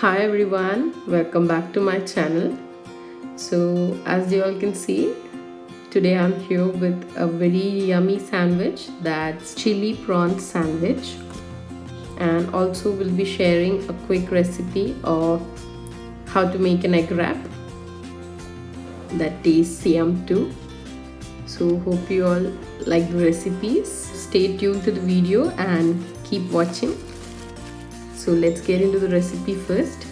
Hi everyone, welcome back to my channel. So as you all can see, today I'm here with a very yummy sandwich, that's chili prawn sandwich, and also we'll be sharing a quick recipe of how to make an egg wrap that tastes yum too. So hope you all like the recipes. Stay tuned to the video and keep watching. So let's get into the recipe first.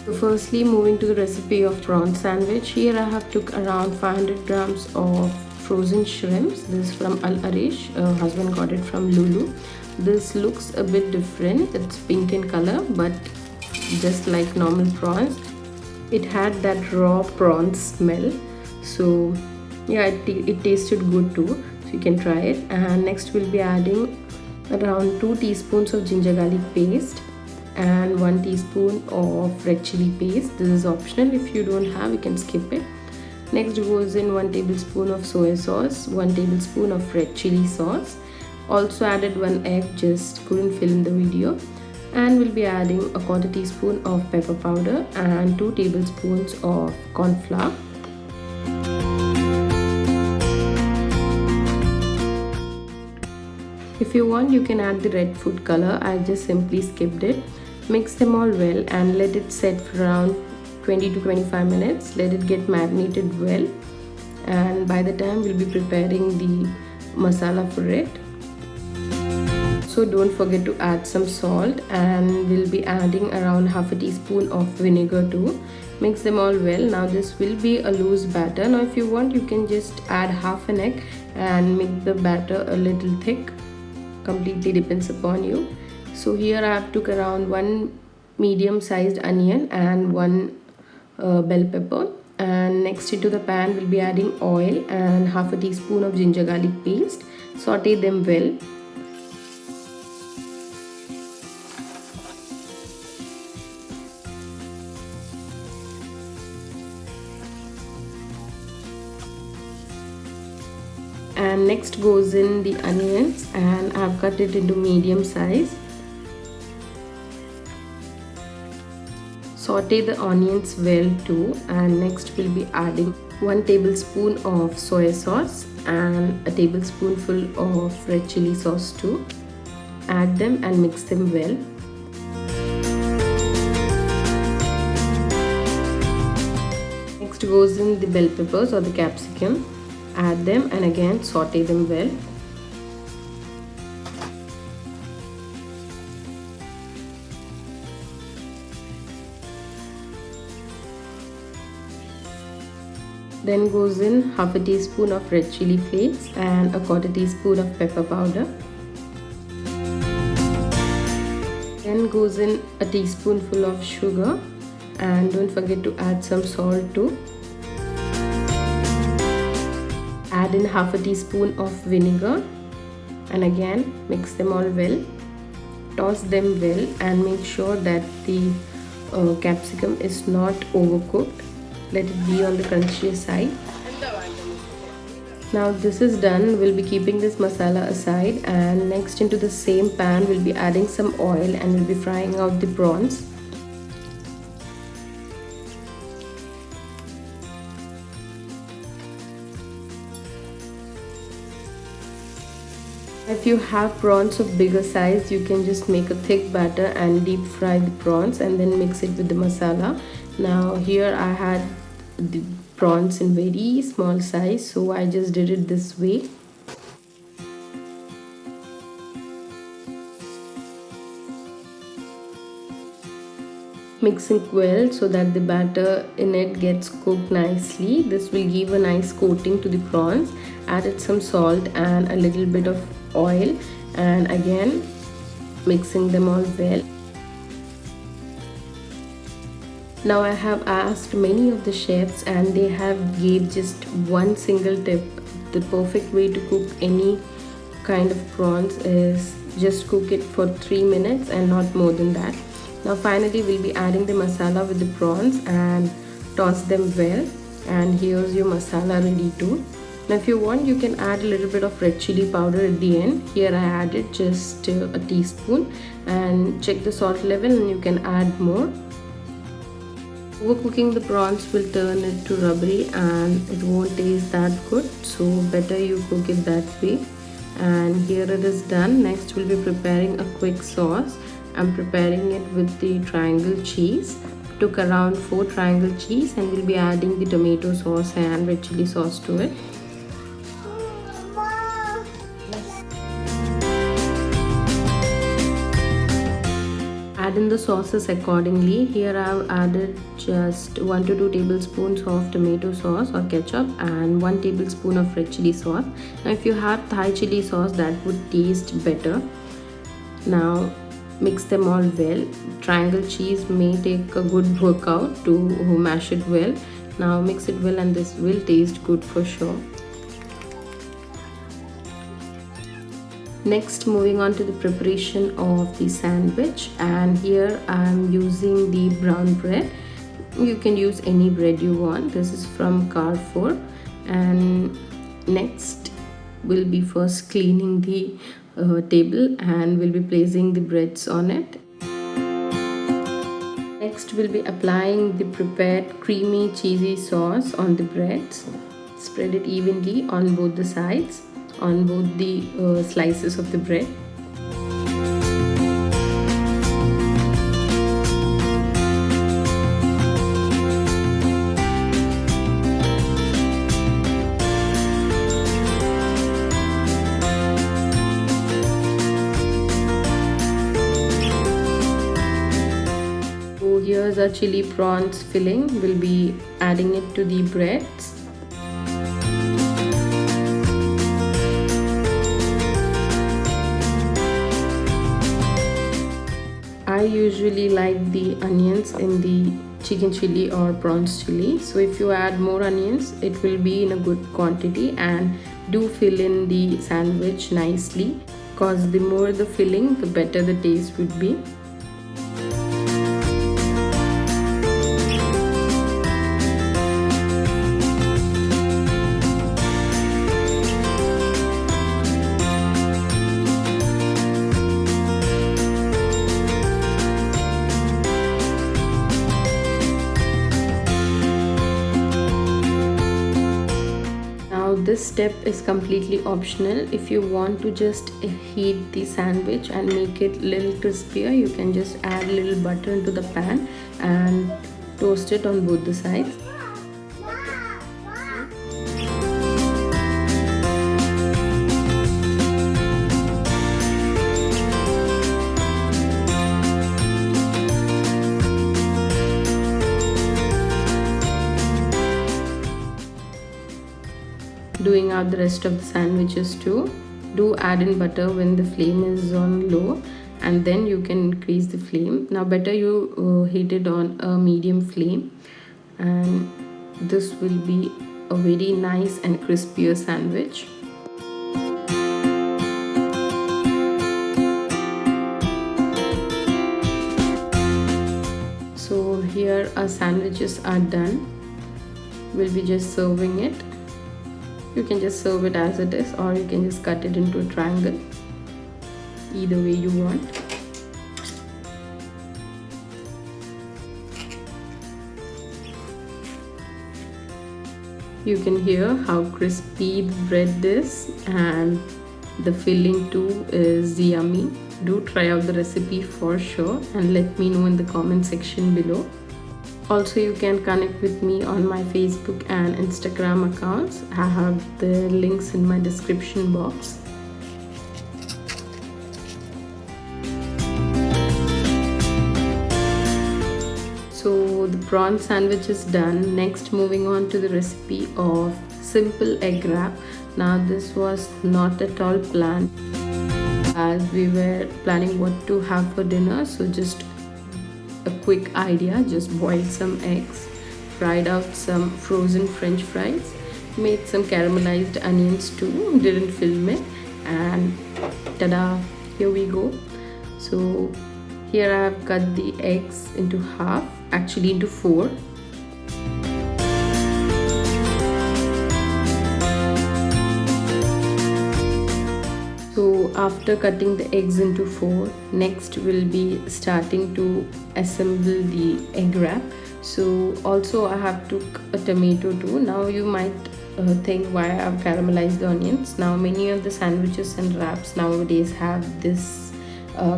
So firstly, moving to the recipe of prawn sandwich. Here I have took around 500 grams of frozen shrimps. This is from Al Arish. Husband got it from Lulu. This looks a bit different. It's pink in color, but just like normal prawns, it had that raw prawn smell. So yeah, it tasted good too. So you can try it. And next we'll be adding around 2 teaspoons of ginger garlic paste and 1 teaspoon of red chilli paste. This is optional. If you don't have, you can skip it. Next goes in 1 tablespoon of soy sauce, 1 tablespoon of red chilli sauce. Also added 1 egg, just couldn't film the video. And we'll be adding a quarter teaspoon of pepper powder and 2 tablespoons of corn flour. If you want, you can add the red food color. I just simply skipped it. Mix them all well and let it set for around 20 to 25 minutes. Let it get marinated well, and by the time we'll be preparing the masala for it. So don't forget to add some salt, and we'll be adding around half a teaspoon of vinegar too. Mix them all well. Now this will be a loose batter. Now if you want, you can just add half an egg and make the batter a little thick. Completely depends upon you. So here I have took around 1 medium sized onion and 1 bell pepper, and next into the pan we'll be adding oil and half a teaspoon of ginger garlic paste. Saute them well. And next goes in the onions, and I've cut it into medium size. Saute the onions well too, and next we'll be adding 1 tablespoon of soya sauce and a tablespoonful of red chilli sauce too. Add them and mix them well. Next goes in the bell peppers or the capsicum. Add them and again saute them well. Then goes in half a teaspoon of red chilli flakes and a quarter teaspoon of pepper powder. Then goes in a teaspoonful of sugar, and don't forget to add some salt too. Add in half a teaspoon of vinegar and again mix them all well. Toss them well and make sure that the capsicum is not overcooked. Let it be on the crunchy side. Now this is done. We'll be keeping this masala aside, and next into the same pan we'll be adding some oil and we'll be frying out the prawns. If you have prawns of bigger size, you can just make a thick batter and deep fry the prawns and then mix it with the masala. Now here I had the prawns in very small size, so I just did it this way. Mixing well so that the batter in it gets cooked nicely. This will give a nice coating to the prawns. Added some salt and a little bit of oil, and again mixing them all well. Now I have asked many of the chefs and they have gave just one single tip. The perfect way to cook any kind of prawns is just cook it for 3 minutes and not more than that. Now finally we'll be adding the masala with the prawns and toss them well, and here's your masala ready too. Now if you want, you can add a little bit of red chilli powder at the end. Here I added just a teaspoon, and check the salt level and you can add more. Overcooking the prawns will turn it to rubbery and it won't taste that good, so better you cook it that way. And here it is done. Next we'll be preparing a quick sauce. I'm preparing it with the triangle cheese. Took around 4 triangle cheese and we'll be adding the tomato sauce and red chili sauce to it. Add in the sauces accordingly. Here I've added just 1 to 2 tablespoons of tomato sauce or ketchup and 1 tablespoon of red chili sauce. Now if you have Thai chili sauce, that would taste better. Now mix them all well. Triangle cheese may take a good workout to mash it well. Now mix it well and this will taste good for sure. Next, moving on to the preparation of the sandwich, and here I am using the brown bread. You can use any bread you want. This is from Carrefour. And next we'll be first cleaning the table and we'll be placing the breads on it. Next we'll be applying the prepared creamy cheesy sauce on the breads. Spread it evenly on both the sides, on both the slices of the bread. So here's our chili prawns filling. We'll be adding it to the breads. I usually like the onions in the chicken chili or prawns chili, so if you add more onions it will be in a good quantity, and do fill in the sandwich nicely, because the more the filling the better the taste would be. This step is completely optional. If you want to just heat the sandwich and make it little crispier, you can just add a little butter into the pan and toast it on both the sides. Doing out the rest of the sandwiches too. Do add in butter when the flame is on low, and then you can increase the flame. Now better you heat it on a medium flame, and this will be a very nice and crispier sandwich. So here our sandwiches are done. We'll be just serving it. You can just serve it as it is, or you can just cut it into a triangle, either way you want. You can hear how crispy the bread is, and the filling too is yummy. Do try out the recipe for sure and let me know in the comment section below. Also, you can connect with me on my Facebook and Instagram accounts. I have the links in my description box. So the prawn sandwich is done. Next, moving on to the recipe of simple egg wrap. Now this was not at all planned, as we were planning what to have for dinner. So just a quick idea, just boiled some eggs, fried out some frozen french fries, made some caramelized onions too, didn't film it, and tada, here we go. So here I have cut the eggs into half, actually into 4. So after cutting the eggs into 4, next we'll be starting to assemble the egg wrap. So also I have took a tomato too. Now you might think why I've caramelized the onions. Now many of the sandwiches and wraps nowadays have this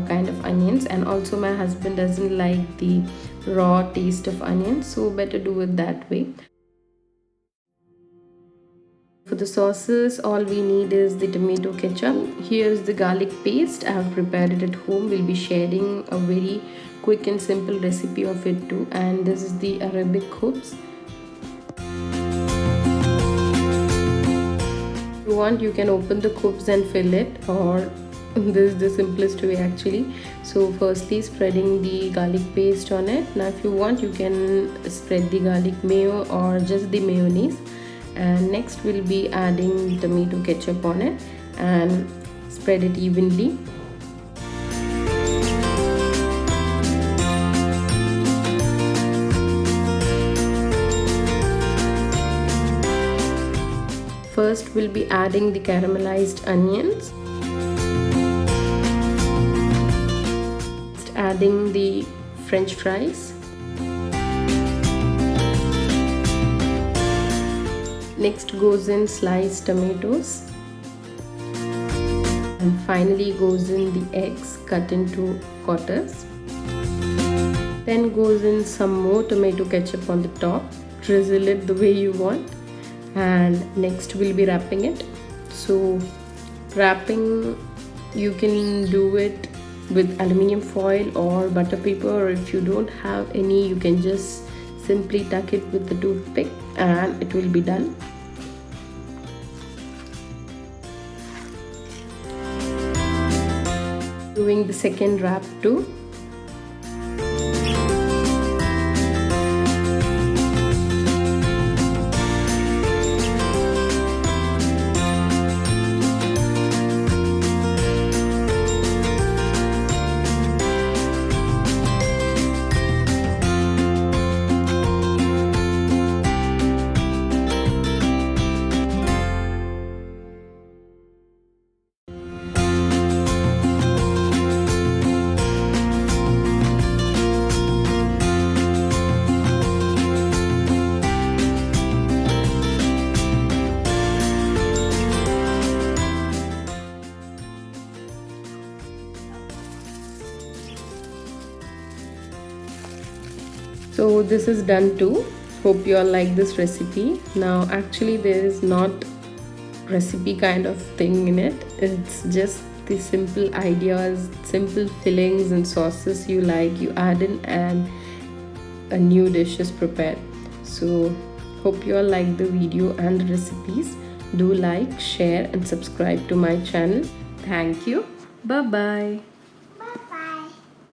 kind of onions, and also my husband doesn't like the raw taste of onions, so better do it that way. For the sauces, all we need is the tomato ketchup. Here's the garlic paste. I have prepared it at home. We'll be sharing a very quick and simple recipe of it too. And this is the Arabic Khubz. If you want, you can open the Khubz and fill it, or this is the simplest way actually. So firstly, spreading the garlic paste on it. Now if you want, you can spread the garlic mayo or just the mayonnaise. And next we'll be adding tomato ketchup on it and spread it evenly. First we'll be adding the caramelized onions. Next, adding the French fries. Next goes in sliced tomatoes, and finally goes in the eggs cut into quarters. Then goes in some more tomato ketchup on the top. Drizzle it the way you want, and next we'll be wrapping it. So wrapping, you can do it with aluminium foil or butter paper, or if you don't have any, you can just simply tuck it with the toothpick and it will be done. Doing the second wrap too. So this is done too. Hope you all like this recipe. Now actually there is not recipe kind of thing in it. It's just the simple ideas, simple fillings and sauces you like, you add in, and a new dish is prepared. So hope you all like the video and the recipes. Do like, share and subscribe to my channel. Thank you. Bye bye.